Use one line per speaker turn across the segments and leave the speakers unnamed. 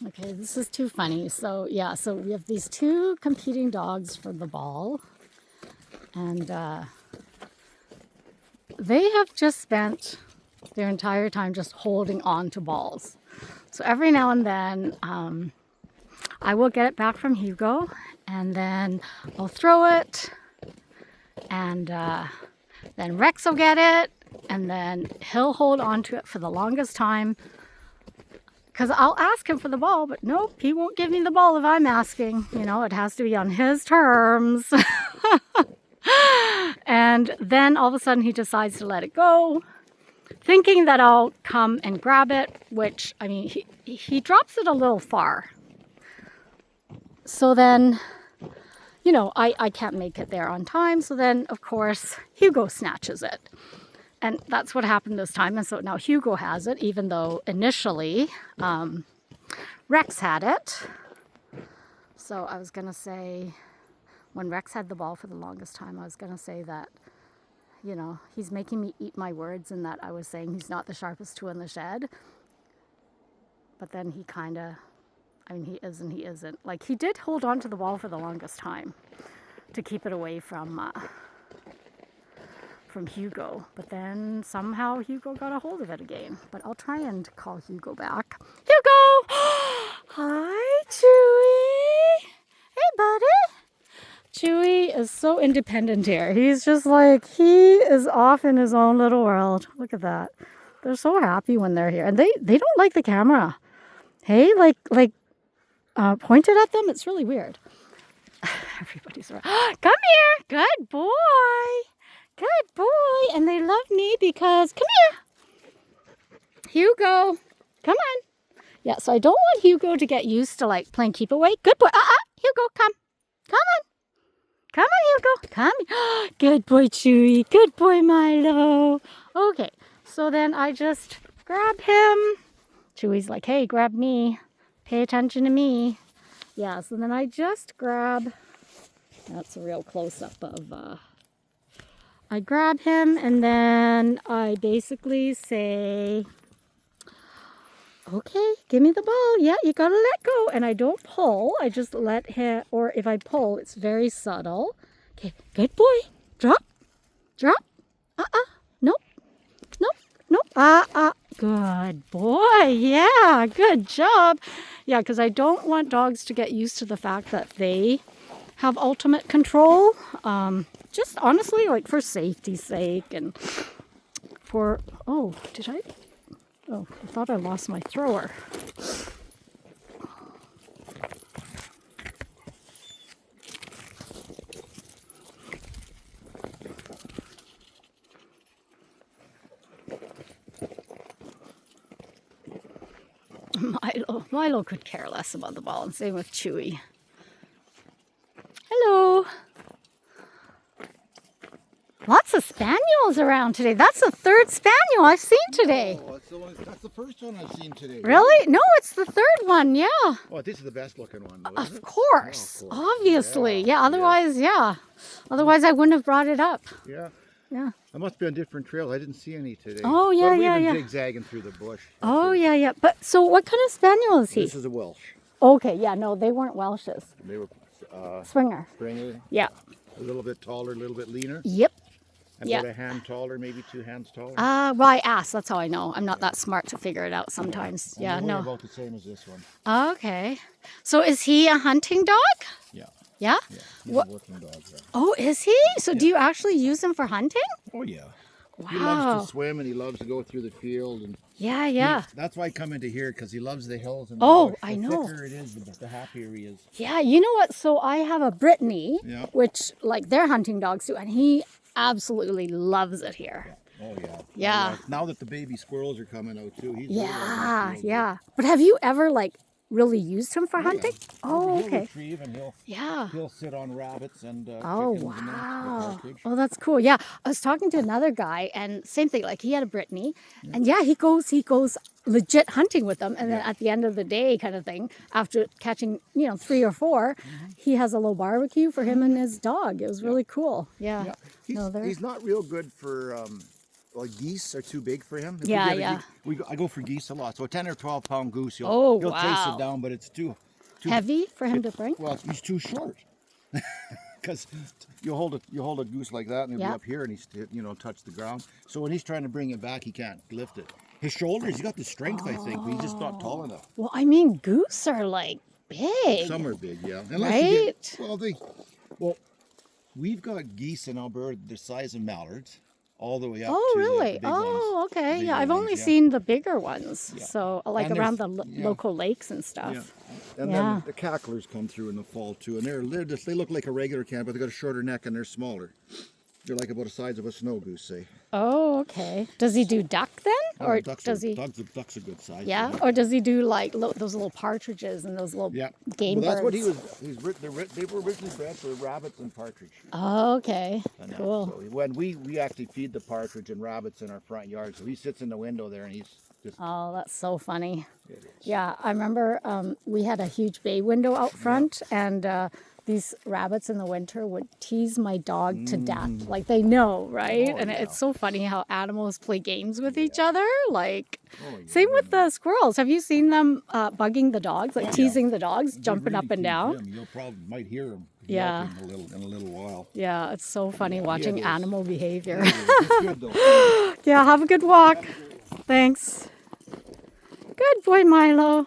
Okay, this is too funny. So yeah, so we have these two competing dogs for the ball, and they have just spent their entire time just holding on to balls. So every now and then, I will get it back from Hugo, and then I'll throw it, and then Rex will get it, and then he'll hold on to it for the longest time. Because I'll ask him for the ball, but nope, he won't give me the ball if I'm asking. You know, it has to be on his terms. And then all of a sudden he decides to let it go, thinking that I'll come and grab it, which, I mean, he drops it a little far. So then, you know, I can't make it there on time. So then, of course, Hugo snatches it. And that's what happened this time. And so now Hugo has it, even though initially Rex had it. So I was going to say, when Rex had the ball for the longest time, I was going to say that, you know, he's making me eat my words, and that I was saying he's not the sharpest tool in the shed. But then he kind of, I mean, he is and he isn't. Like, he did hold on to the ball for the longest time to keep it away from Hugo, but then somehow Hugo got a hold of it again. But I'll try and call Hugo back. Hugo! Hi, Chewy! Hey, buddy! Chewy is so independent here. He's just like, he is off in his own little world. Look at that. They're so happy when they're here. And they don't like the camera. Hey, like pointed at them. It's really weird. Everybody's around. Come here! Good boy! Good boy. And they love me because, come here, Hugo, come on. Yeah, so I don't want Hugo to get used to like playing keep away. Good boy. Hugo, come. Come on. Come on, Hugo. Come. Good boy, Chewy. Good boy, Milo. Okay, so then I just grab him. Chewy's like, hey, grab me. Pay attention to me. Yeah, so then I just grab, that's a real close-up of, I grab him, and then I basically say, okay, give me the ball. Yeah, you gotta let go. And I don't pull. I just let him, or if I pull, it's very subtle. Okay, good boy. Drop. Drop. Nope. Nope. Nope. Good boy. Yeah, good job. Yeah, because I don't want dogs to get used to the fact that they have ultimate control. Just honestly, like for safety's sake, and for, oh, I thought I lost my thrower. Milo could care less about the ball, and same with Chewy. Hello. Lots of spaniels around today. That's the third spaniel I've seen today.
Oh, that's the first one I've seen today.
Really? No, it's the third one, yeah.
Oh, this is the best looking one, though,
Of course.
Oh, of course.
Obviously. Yeah, otherwise, yeah. Otherwise, I wouldn't have brought it up.
Yeah.
Yeah.
I must be on different trails. I didn't see any today.
Oh, yeah,
But
yeah,
we've
yeah.
been zigzagging through the bush.
Oh, yeah, yeah. But so what kind of spaniel is he?
This is a Welsh.
Okay, yeah, no, they weren't Welshes.
They were
Springer.
Springer.
Yeah.
A little bit taller, a little bit leaner.
Yep.
And
Yeah.
about a hand taller, maybe 2 hands taller.
Well, I asked. That's how I know. I'm not that smart to figure it out sometimes.
And
Yeah,
they weigh
no.
about the same as this one.
Okay. So is he a hunting dog?
Yeah.
Yeah?
Yeah. He's
What?
a working dog. Yeah.
Oh, is he? So do you actually use him for hunting?
Oh, yeah.
Wow.
He loves to swim, and he loves to go through the field. And
Yeah, yeah.
that's why I come into here, because he loves the hills and
Oh,
the bush.
I
The
know.
thicker it is, the happier he is.
Yeah, you know what? So I have a Brittany,
Yeah.
which, like, they're hunting dogs too, and he absolutely loves it here.
Oh, yeah.
Yeah.
Now that the baby squirrels are coming out, too. He's
Yeah, yeah. But have you ever, like, really used him for hunting? Oh,
He'll
okay.
retrieve, and
Yeah.
he'll sit on rabbits and
Oh,
chickens and eggs for
wow.
partridge.
Oh, that's cool. Yeah. I was talking to another guy, and same thing, like he had a Brittany, and yeah, he goes legit hunting with them. And then at the end of the day kind of thing, after catching, 3 or 4, he has a little barbecue for him and his dog. It was really cool. Yeah.
Yeah.
No,
He's not real good for geese are too big for him. If we
Yeah,
get a
yeah.
I go for geese a lot. So a 10 or 12 pound goose,
Oh,
he'll chase
wow.
it down, but it's too
Heavy for him to bring?
well, he's too short. Because you hold a goose like that, and he'll
Yeah.
be up here, and he's touch the ground. So when he's trying to bring it back, he can't lift it. His shoulders, he's got the strength, I think, but he's just not tall enough.
Well, I mean, goose are like big.
Some are big, yeah.
Right?
Well, we've got geese in Alberta the size of mallards, all the way up
Oh,
to
really?
the big
Oh,
ones.
okay.
The
Yeah,
bigger
I've only
ones, yeah.
seen the bigger ones.
Yeah.
So, like
And
around the
there's- yeah.
local lakes and
Yeah.
stuff.
And
Yeah.
then the cacklers come through in the fall too, and they look like a regular can, but they got a shorter neck and they're smaller. They're like about the size of a snow goose, say.
Oh, okay. Does he do duck then, or
ducks
does he?
Ducks are good size.
Yeah, or does he do like those little partridges and those little
Yeah.
game
Well, that's what
birds?
they were originally bred for rabbits and partridge.
Oh, okay,
And,
cool.
So when we actually feed the partridge and rabbits in our front yard, so he sits in the window there and he's just.
Oh, that's so funny.
It is.
Yeah, I remember we had a huge bay window out front, and these rabbits in the winter would tease my dog to death. Like they know, right?
Oh,
And
yeah.
it's so funny how animals play games with each other. Like,
Oh, yeah.
same with the squirrels. Have you seen them bugging the dogs, like
Oh, yeah.
teasing the dogs,
If you
jumping
really
up and
tease
down?
him, you'll probably might hear him
Yeah.
yelping in a little while.
Yeah, it's so funny watching
it is.
animal behavior.
It's good though.
Yeah, have a good walk. Thanks. Good boy, Milo.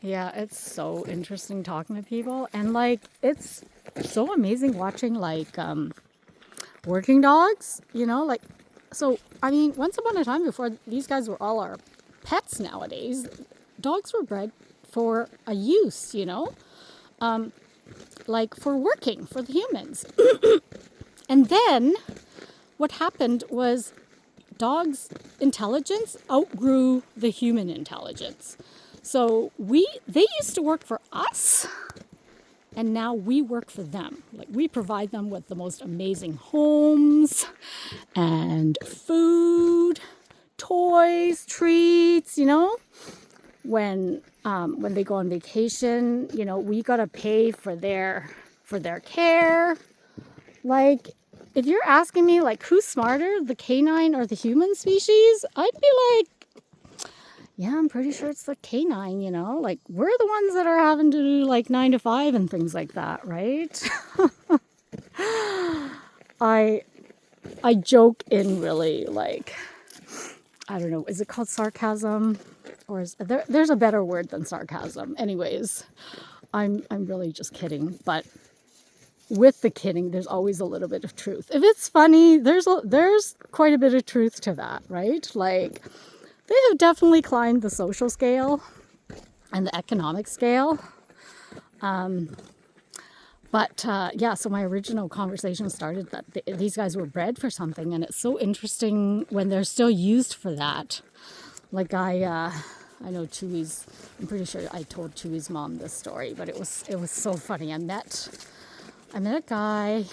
Yeah, it's so interesting talking to people, and like it's so amazing watching like working dogs, like so I mean, once upon a time before these guys were all our pets nowadays, dogs were bred for a use, like for working for the humans. And then what happened was dogs' intelligence outgrew the human intelligence. So they used to work for us, and now we work for them. Like we provide them with the most amazing homes and food, toys, treats, When they go on vacation, we gotta pay for their care. Like, if you're asking me, like, who's smarter, the canine or the human species, I'd be like, yeah, I'm pretty sure it's the canine, Like, we're the ones that are having to do, like, 9 to 5 and things like that, right? I joke in really, like, I don't know, is it called sarcasm? Or there's a better word than sarcasm. Anyways, I'm really just kidding, but with the kidding, there's always a little bit of truth. If it's funny, there's quite a bit of truth to that, right? Like, they have definitely climbed the social scale and the economic scale. Yeah, so my original conversation started that these guys were bred for something, and it's so interesting when they're still used for that. Like I know Chewy's, I'm pretty sure I told Chewy's mom this story, but it was so funny. I met a guy, I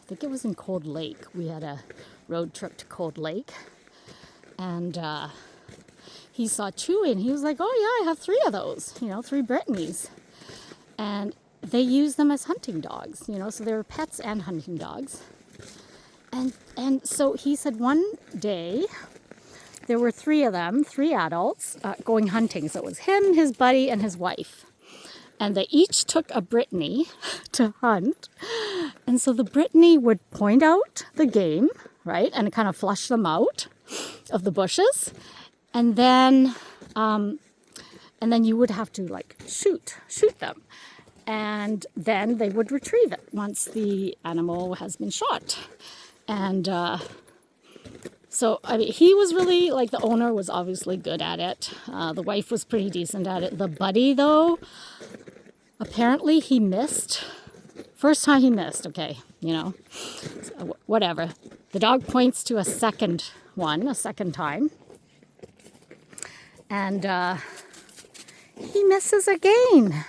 think it was in Cold Lake. We had a road trip to Cold Lake, and he saw Chewy, and he was like, oh yeah, I have 3 of those, 3 Brittany's. And they use them as hunting dogs, so they were pets and hunting dogs. And so he said one day, there were 3 of them, 3 adults, going hunting. So it was him, his buddy, and his wife. And they each took a Brittany to hunt. And so the Brittany would point out the game, right? And kind of flush them out of the bushes. And then you would have to like shoot them. And then they would retrieve it once the animal has been shot. And so, I mean, he was really, like, the owner was obviously good at it. The wife was pretty decent at it. The buddy, though, apparently he missed. First time he missed, okay, so whatever. The dog points to a second time. And he misses again.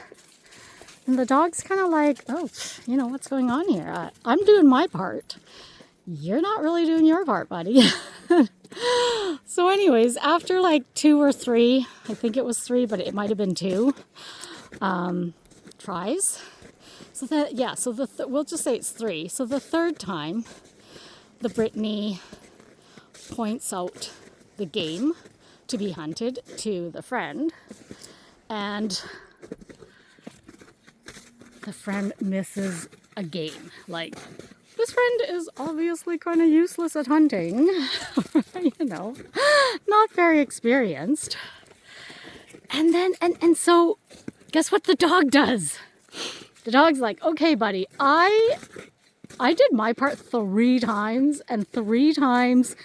And the dog's kind of like, oh, what's going on here? I'm doing my part. You're not really doing your part, buddy. So anyways, after like 2 or 3, I think it was 3, but it might have been 2 tries. So that, yeah, so we'll just say it's 3. So the third time, the Brittany points out the game to be hunted to the friend, and the friend misses a game. Like, this friend is obviously kind of useless at hunting, you know, not very experienced. And then, and so, guess what the dog does? The dog's like, okay, buddy, I did my part 3 times, and 3 times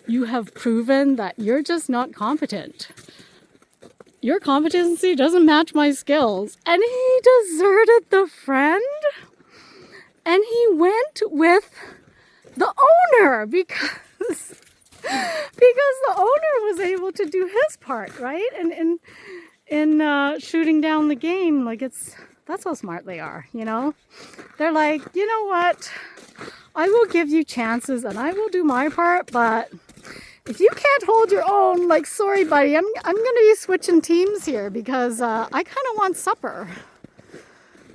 you have proven that you're just not competent. Your competency doesn't match my skills. And he deserted the friend, and he went with the owner because the owner was able to do his part, right? And in shooting down the game, like, that's how smart they are, you know? They're like, you know what? I will give you chances and I will do my part, but if you can't hold your own, like, sorry, buddy, I'm going to be switching teams here because I kind of want supper.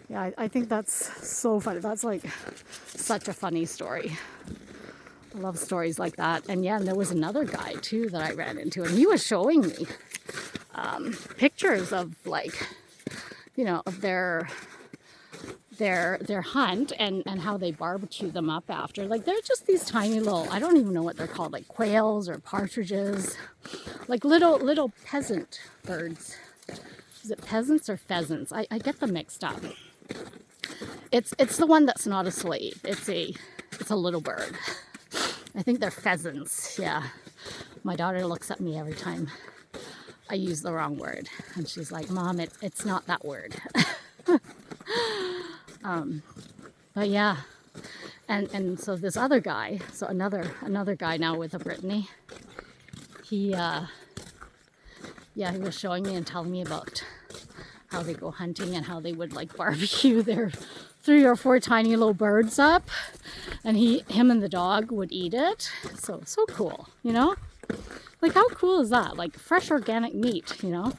Yeah, I think that's so funny. That's, like, such a funny story. I love stories like that. And yeah, and there was another guy, too, that I ran into, and he was showing me pictures of, like, you know, of their hunt and how they barbecue them up after. Like, they're just these tiny little, I don't even know what they're called, like quails or partridges, like little peasant birds. Is it peasants or pheasants? I get them mixed up. It's the one that's not a slave. It's a little bird. I think they're pheasants. Yeah. My daughter looks at me every time I use the wrong word, and she's like, Mom, it's not that word. But yeah, and so this other guy, so another guy now with a Brittany, he was showing me and telling me about how they go hunting and how they would, like, barbecue their 3 or 4 tiny little birds up, and him and the dog would eat it. So cool, you know? Like, how cool is that? Like, fresh organic meat, you know?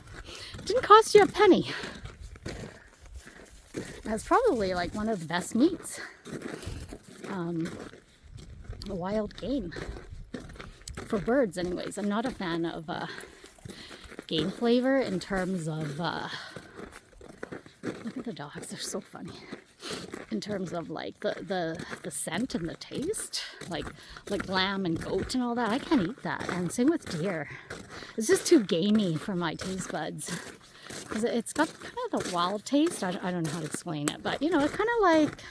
Didn't cost you a penny. That's probably, like, one of the best meats. A wild game. For birds, anyways. I'm not a fan of game flavor in terms of... look at the dogs, they're so funny. In terms of, like, the scent and the taste, like lamb and goat and all that, I can't eat that. And same with deer. It's just too gamey for my taste buds. Because it's got kind of the wild taste. I don't know how to explain it, but, you know, it's kind of like,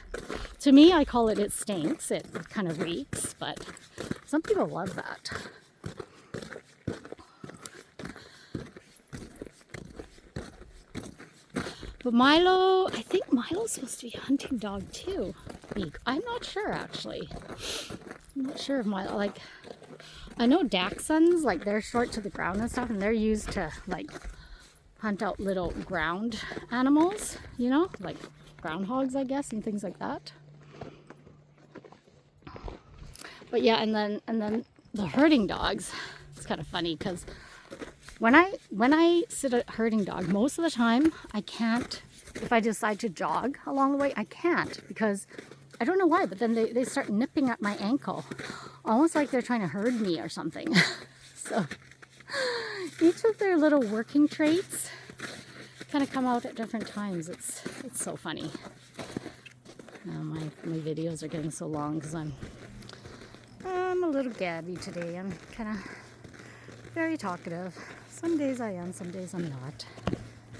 to me, I call it stinks. It kind of reeks, but some people love that. But Milo, I think Milo's supposed to be a hunting dog too. I'm not sure, actually. I'm not sure if Milo, like, I know dachshunds, like, they're short to the ground and stuff, and they're used to, like, hunt out little ground animals, you know, like groundhogs, I guess, and things like that. But yeah, and then the herding dogs, it's kind of funny because when I sit a herding dog, most of the time I can't, if I decide to jog along the way, I can't, because I don't know why, but then they start nipping at my ankle, almost like they're trying to herd me or something. So each of their little working traits kind of come out at different times. It's so funny. My videos are getting so long because I'm a little gabby today. I'm kind of very talkative. Some days I am, some days I'm not.